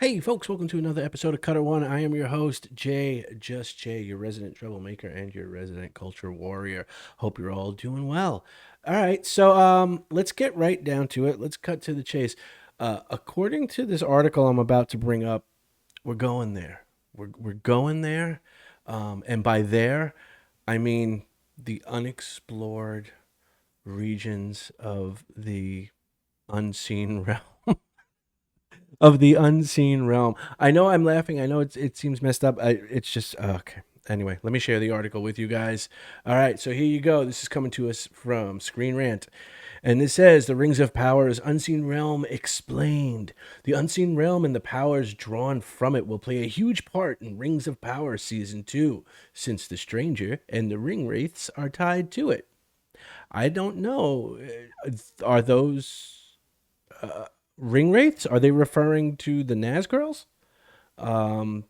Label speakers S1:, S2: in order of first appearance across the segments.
S1: Hey, folks, welcome to another episode of Cutter One. I am your host, Jay, just Jay, your resident troublemaker and your resident culture warrior. Hope you're all doing well. All right, so let's get right down to it. Let's cut to the chase. According to this article I'm about to bring up, we're going there. We're going there. And by there, I mean the unexplored regions of the unseen realm. Of the unseen realm. I know I'm laughing. I know it seems messed up. It's just okay. Anyway, let me share the article with you guys. All right, so here you go. This is coming to us from Screen Rant. And this says the Rings of Power's Unseen Realm explained. The Unseen Realm and the powers drawn from it will play a huge part in Rings of Power Season 2, since the Stranger and the Ring Wraiths are tied to it. I don't know. Are those ring wraiths? Are they referring to the Naz girls? Um,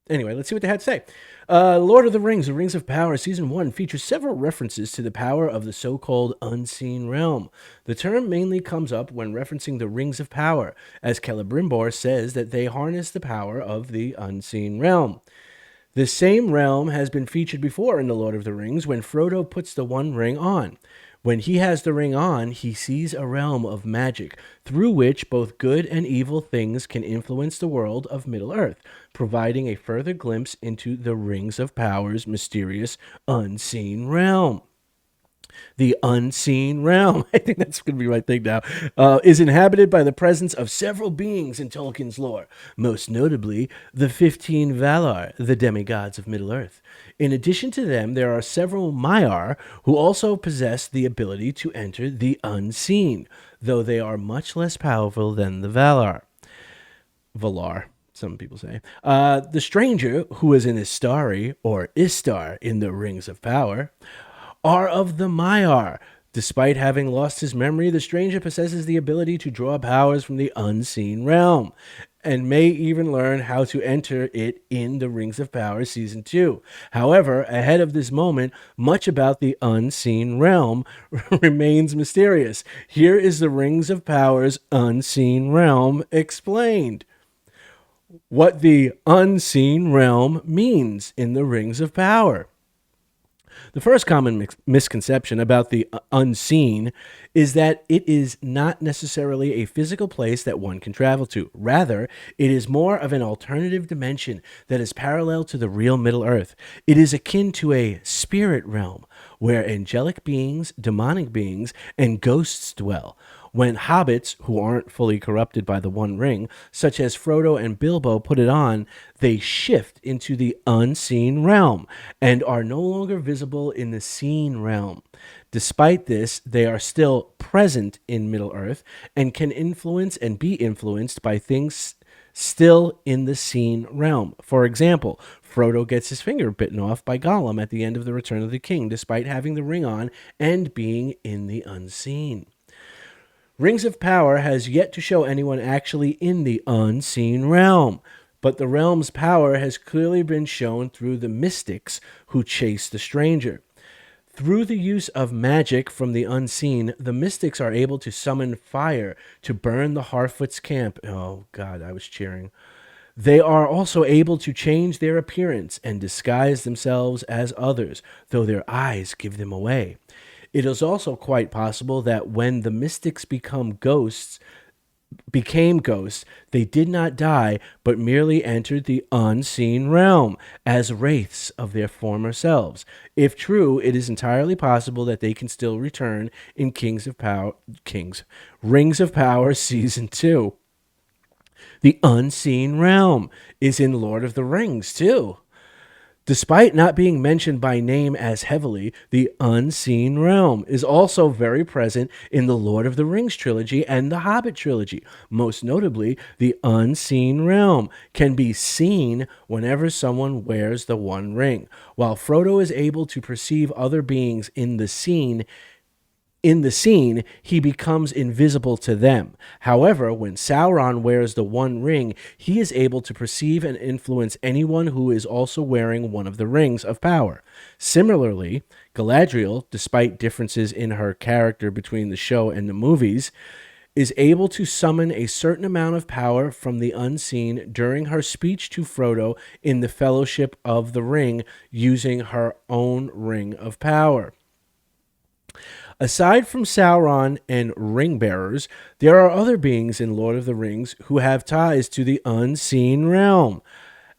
S1: anyway, let's see what they had to say. Lord of the Rings, The Rings of Power, Season 1 features several references to the power of the so-called unseen realm. The term mainly comes up when referencing the Rings of Power, as Celebrimbor says that they harness the power of the unseen realm. The same realm has been featured before in The Lord of the Rings when Frodo puts the One Ring on. When he has the ring on, he sees a realm of magic through which both good and evil things can influence the world of Middle-earth, providing a further glimpse into the Rings of Power's mysterious unseen realm. The unseen realm, I think that's going to be my thing now, is inhabited by the presence of several beings in Tolkien's lore, most notably the 15 Valar, the demigods of Middle-earth. In addition to them, there are several Maiar who also possess the ability to enter the unseen, though they are much less powerful than the Valar, some people say. The stranger, who is an Istari, or Istar in the Rings of Power, are of the Maiar. Despite having lost his memory, the stranger possesses the ability to draw powers from the unseen realm, and may even learn how to enter it in the Rings of Power Season 2. However, ahead of this moment, much about the unseen realm remains mysterious. Here is the Rings of Power's unseen realm explained. What the unseen realm means in the Rings of Power. The first common misconception about the unseen is that it is not necessarily a physical place that one can travel to. Rather, it is more of an alternative dimension that is parallel to the real Middle Earth. It is akin to a spirit realm where angelic beings, demonic beings, and ghosts dwell. When hobbits, who aren't fully corrupted by the One Ring, such as Frodo and Bilbo, put it on, they shift into the unseen realm and are no longer visible in the seen realm. Despite this, they are still present in Middle-earth and can influence and be influenced by things still in the seen realm. For example, Frodo gets his finger bitten off by Gollum at the end of The Return of the King, despite having the ring on and being in the unseen. Rings of Power has yet to show anyone actually in the unseen realm, but the realm's power has clearly been shown through the mystics who chase the stranger. Through the use of magic from the unseen, the mystics are able to summon fire to burn the Harfoot's camp. Oh, God, I was cheering. They are also able to change their appearance and disguise themselves as others, though their eyes give them away. It is also quite possible that when the mystics became ghosts, they did not die, but merely entered the unseen realm as wraiths of their former selves. If true, it is entirely possible that they can still return in Rings of Power Season 2. The unseen realm is in Lord of the Rings, too. Despite not being mentioned by name as heavily, the unseen realm is also very present in the Lord of the Rings trilogy and the Hobbit trilogy. Most notably, the unseen realm can be seen whenever someone wears the One Ring. While Frodo is able to perceive other beings in the scene, he becomes invisible to them. However, when Sauron wears the One Ring, he is able to perceive and influence anyone who is also wearing one of the Rings of Power. Similarly, Galadriel, despite differences in her character between the show and the movies, is able to summon a certain amount of power from the unseen during her speech to Frodo in the Fellowship of the Ring using her own ring of power. Aside from Sauron and ring bearers, there are other beings in Lord of the Rings who have ties to the unseen realm.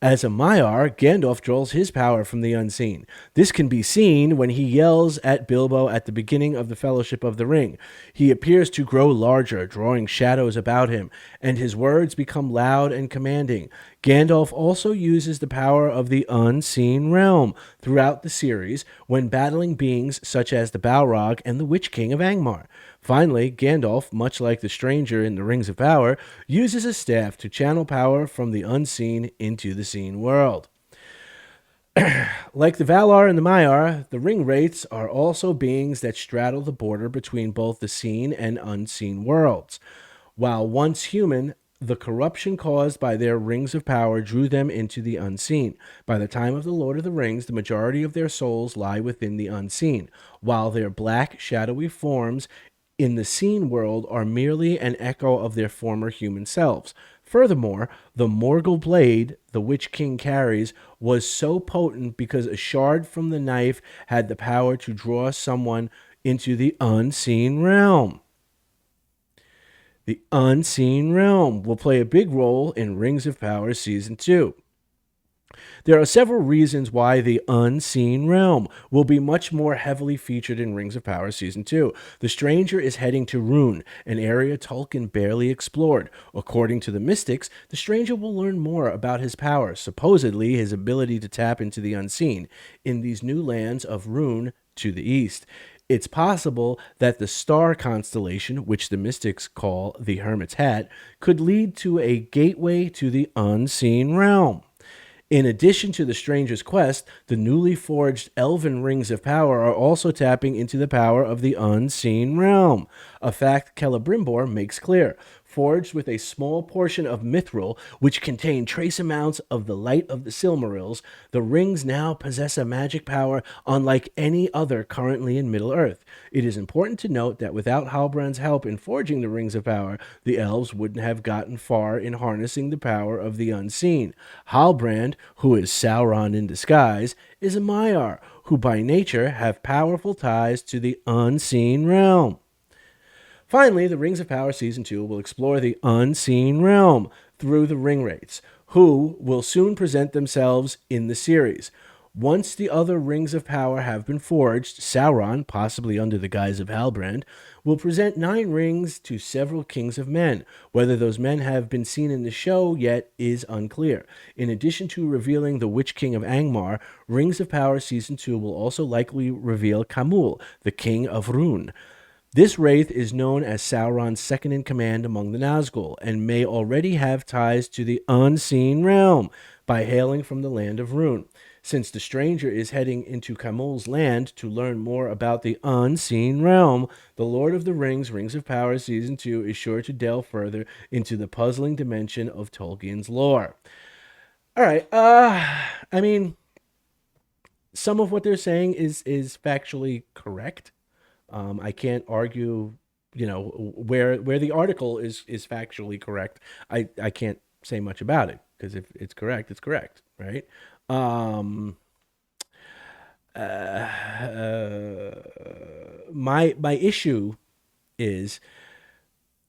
S1: As a Maiar, Gandalf draws his power from the unseen. This can be seen when he yells at Bilbo at the beginning of the Fellowship of the Ring. He appears to grow larger, drawing shadows about him, and his words become loud and commanding. Gandalf also uses the power of the unseen realm throughout the series when battling beings such as the Balrog and the Witch King of Angmar. Finally, Gandalf, much like the stranger in the Rings of Power, uses a staff to channel power from the unseen into the seen world. Like the Valar and the Maiar, the ring wraiths are also beings that straddle the border between both the seen and unseen worlds. While once human, the corruption caused by their rings of power drew them into the unseen. By the time of the Lord of the Rings, the majority of their souls lie within the unseen, while their black, shadowy forms in the seen world are merely an echo of their former human selves. Furthermore, the Morgul blade the Witch King carries was so potent because a shard from the knife had the power to draw someone into the unseen realm. The unseen realm will play a big role in Rings of Power Season 2. There are several reasons why the unseen realm will be much more heavily featured in Rings of Power Season 2. The stranger is heading to Rhûn, an area Tolkien barely explored. According to the mystics, the stranger will learn more about his power, supposedly his ability to tap into the unseen, in these new lands of Rhûn to the east. It's possible that the star constellation, which the mystics call the Hermit's Hat, could lead to a gateway to the unseen realm. In addition to the Stranger's Quest, the newly forged Elven Rings of Power are also tapping into the power of the unseen realm, a fact Celebrimbor makes clear. Forged with a small portion of mithril, which contain trace amounts of the light of the Silmarils, the rings now possess a magic power unlike any other currently in Middle-earth. It is important to note that without Halbrand's help in forging the Rings of Power, the elves wouldn't have gotten far in harnessing the power of the unseen. Halbrand, who is Sauron in disguise, is a Maiar, who by nature have powerful ties to the unseen realm. Finally, the Rings of Power Season 2 will explore the unseen realm through the ring wraiths, who will soon present themselves in the series. Once the other Rings of Power have been forged, Sauron, possibly under the guise of Halbrand, will present 9 rings to several kings of men. Whether those men have been seen in the show yet is unclear. In addition to revealing the Witch King of Angmar, Rings of Power Season 2 will also likely reveal Khamûl, the king of Rhûn. This wraith is known as Sauron's second in command among the Nazgûl, and may already have ties to the unseen realm by hailing from the land of Rhûn. Since the stranger is heading into Khamûl's land to learn more about the unseen realm, The Lord of the Rings, Rings of Power Season 2 is sure to delve further into the puzzling dimension of Tolkien's lore. All right, I mean, some of what they're saying is factually correct. I can't argue, where the article is factually correct. I can't say much about it because if it's correct, it's correct, right? Um, uh, my issue is,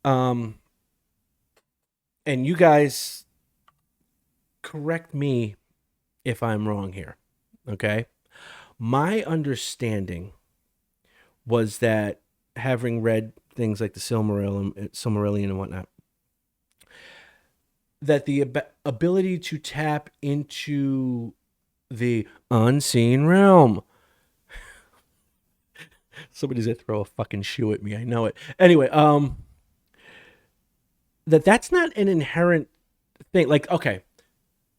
S1: um, and you guys correct me if I'm wrong here, okay? My understanding was that, having read things like the Silmarillion and whatnot, that the ability to tap into the unseen realm. Somebody's gonna throw a fucking shoe at me. I know it. Anyway, that's not an inherent thing. Like, okay,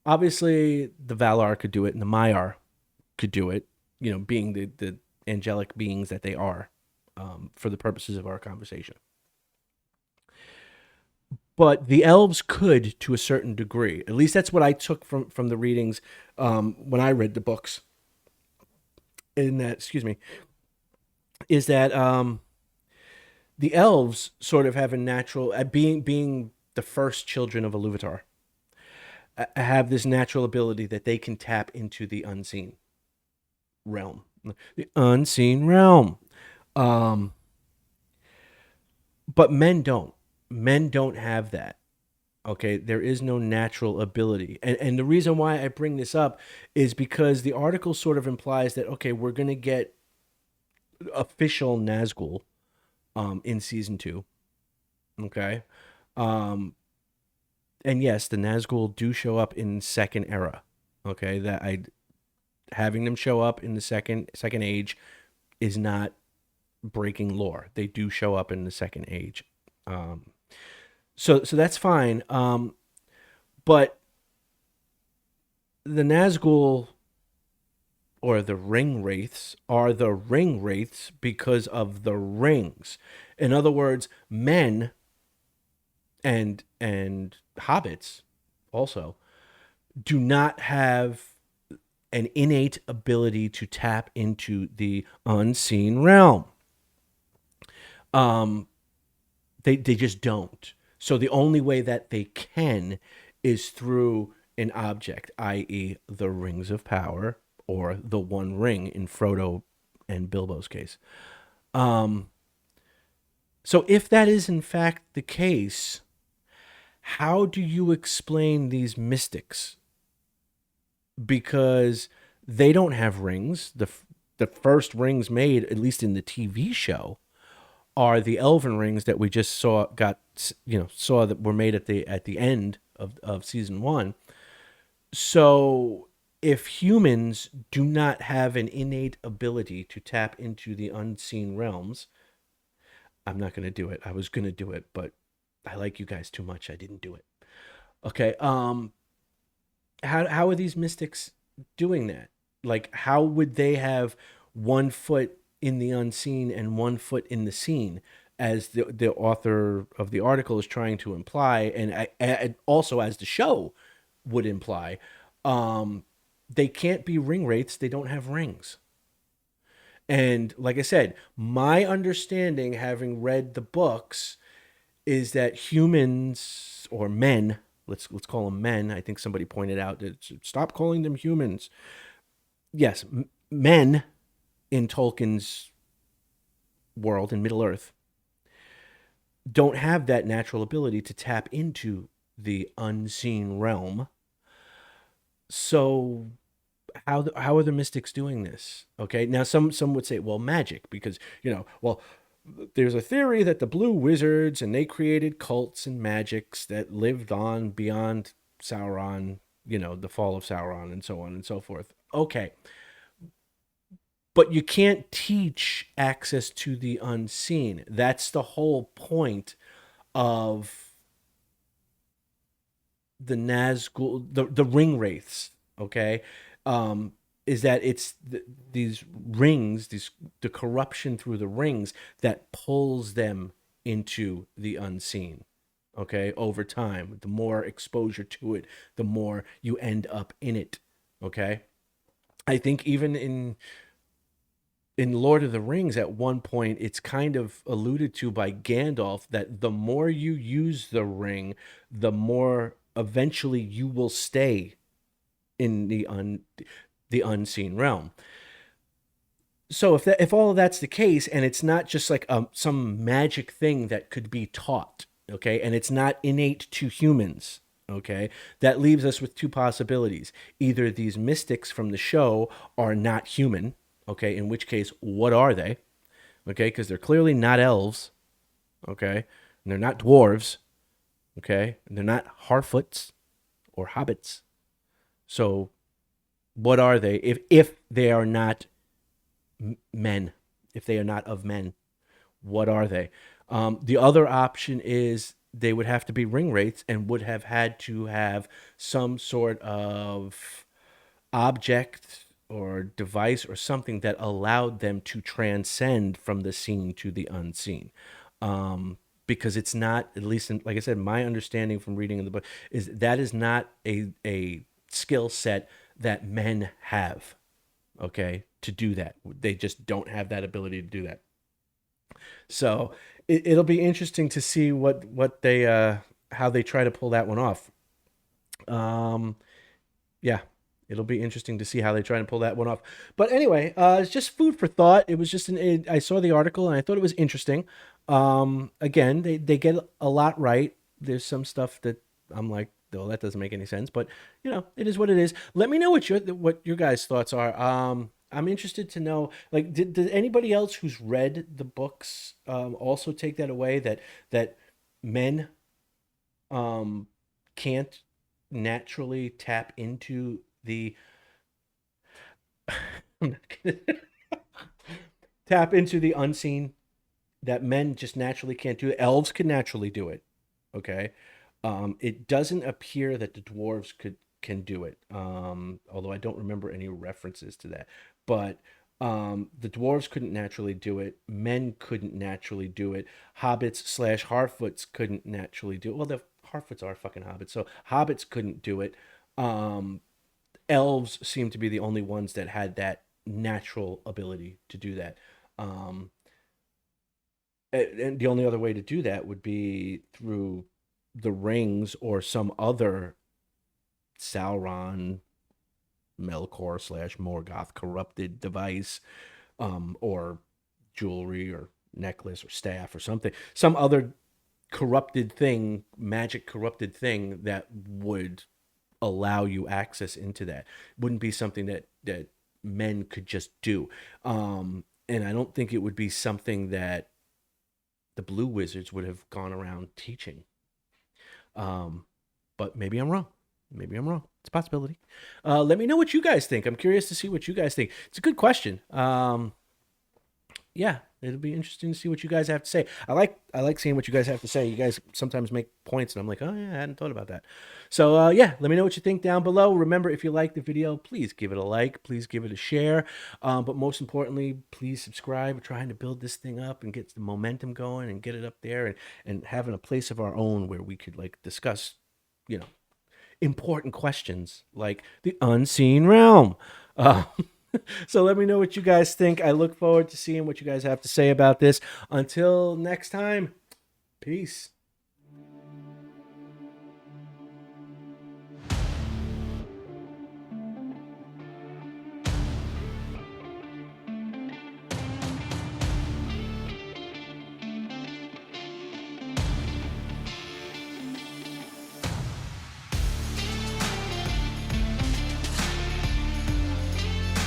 S1: obviously the Valar could do it, and the Maiar could do it. Being the angelic beings that they are, for the purposes of our conversation. But the elves could, to a certain degree. At least that's what I took from the readings, when I read the books. In that, excuse me, is that The elves sort of have a natural, being the first children of Iluvatar, have this natural ability that they can tap into the unseen realm. The unseen realm. Um, but men don't. Men don't have that. Okay, there is no natural ability. And the reason why I bring this up is because the article sort of implies that, okay, we're going to get official Nazgul in season two. Okay. Um, and yes, the Nazgul do show up in second era. Okay, that I having them show up in the second age is not breaking lore. They do show up in the second age. Um, so that's fine. But the Nazgul or the ring wraiths are the ring wraiths because of the rings. In other words, men and hobbits also do not have an innate ability to tap into the unseen realm. Um, they just don't. So the only way that they can is through an object, i.e., the rings of power or the One Ring in Frodo and Bilbo's case. Um, so if that is in fact the case, how do you explain these mystics? Because they don't have rings. The first rings made, at least in the TV show, are the elven rings that we just saw that were made at the end of season one. So if humans do not have an innate ability to tap into the unseen realms, I'm not going to do it. I was going to do it, but I like you guys too much. I didn't do it. Okay. How are these mystics doing that? Like, how would they have one foot in the unseen and one foot in the seen, as the author of the article is trying to imply, and also as the show would imply? Um, they can't be ring wraiths. They don't have rings. And like I said, my understanding, having read the books, is that humans or men, let's call them men. I think somebody pointed out that stop calling them humans. Yes, men in Tolkien's world in Middle Earth don't have that natural ability to tap into the unseen realm. So how are the mystics doing this? Okay, now some would say, well, magic, because well, there's a theory that the blue wizards and they created cults and magics that lived on beyond Sauron, the fall of Sauron and so on and so forth. Okay, but you can't teach access to the unseen. That's the whole point of the Nazgul, the ring wraiths. Okay, um, is that it's these rings, the corruption through the rings that pulls them into the unseen. Okay, over time, the more exposure to it, the more you end up in it. Okay, I think even in Lord of the Rings, at one point, it's kind of alluded to by Gandalf that the more you use the ring, the more eventually you will stay in the unseen realm. So if all of that's the case, and it's not just like some magic thing that could be taught, okay, and it's not innate to humans, okay, that leaves us with two possibilities: either these mystics from the show are not human, okay, in which case, what are they? Okay, because they're clearly not elves, okay, and they're not dwarves, okay, and they're not Harfoots or hobbits. So what are they if they are not men? If they are not of men, what are they? The other option is they would have to be ring wraiths and would have had to have some sort of object or device or something that allowed them to transcend from the seen to the unseen. Because it's not, at least like I said, my understanding from reading in the book is that is not a skill set that men have. Okay, to do that, they just don't have that ability to do that. So it'll be interesting to see what they how they try to pull that one off. Um, yeah, it'll be interesting to see how they try and pull that one off. But anyway, it's just food for thought. It was just I saw the article and I thought it was interesting. Again, they get a lot right. There's some stuff that I'm like, oh, that doesn't make any sense. But it is what it is. Let me know what your guys' thoughts are. I'm interested to know, like, did anybody else who's read the books also take that away that men um, can't naturally tap into the I'm not gonna- tap into the unseen, that men just naturally can't do it. Elves can naturally do it. Okay. It doesn't appear that the dwarves can do it. Although I don't remember any references to that. But the dwarves couldn't naturally do it. Men couldn't naturally do it. Hobbits slash Harfoots couldn't naturally do it. Well, the Harfoots are fucking hobbits, so hobbits couldn't do it. Um, Elves seem to be the only ones that had that natural ability to do that. Um, and the only other way to do that would be through the rings or some other Sauron, Melkor slash Morgoth corrupted device, or jewelry or necklace or staff or something, some other corrupted thing, magic corrupted thing that would allow you access into that. Wouldn't be something that men could just do. And I don't think it would be something that the Blue Wizards would have gone around teaching. Um, but maybe I'm wrong. Maybe I'm wrong. It's a possibility. Let me know what you guys think. I'm curious to see what you guys think. It's a good question. Yeah, it'll be interesting to see what you guys have to say. I like seeing what you guys have to say. You guys sometimes make points, and I'm like, oh yeah, I hadn't thought about that. So yeah, let me know what you think down below. Remember, if you like the video, please give it a like, please give it a share, but most importantly, please subscribe. We're trying to build this thing up and get the momentum going and get it up there, and having a place of our own where we could like discuss, you know, important questions like the unseen realm. Uh, so let me know what you guys think. I look forward to seeing what you guys have to say about this. Until next time, peace.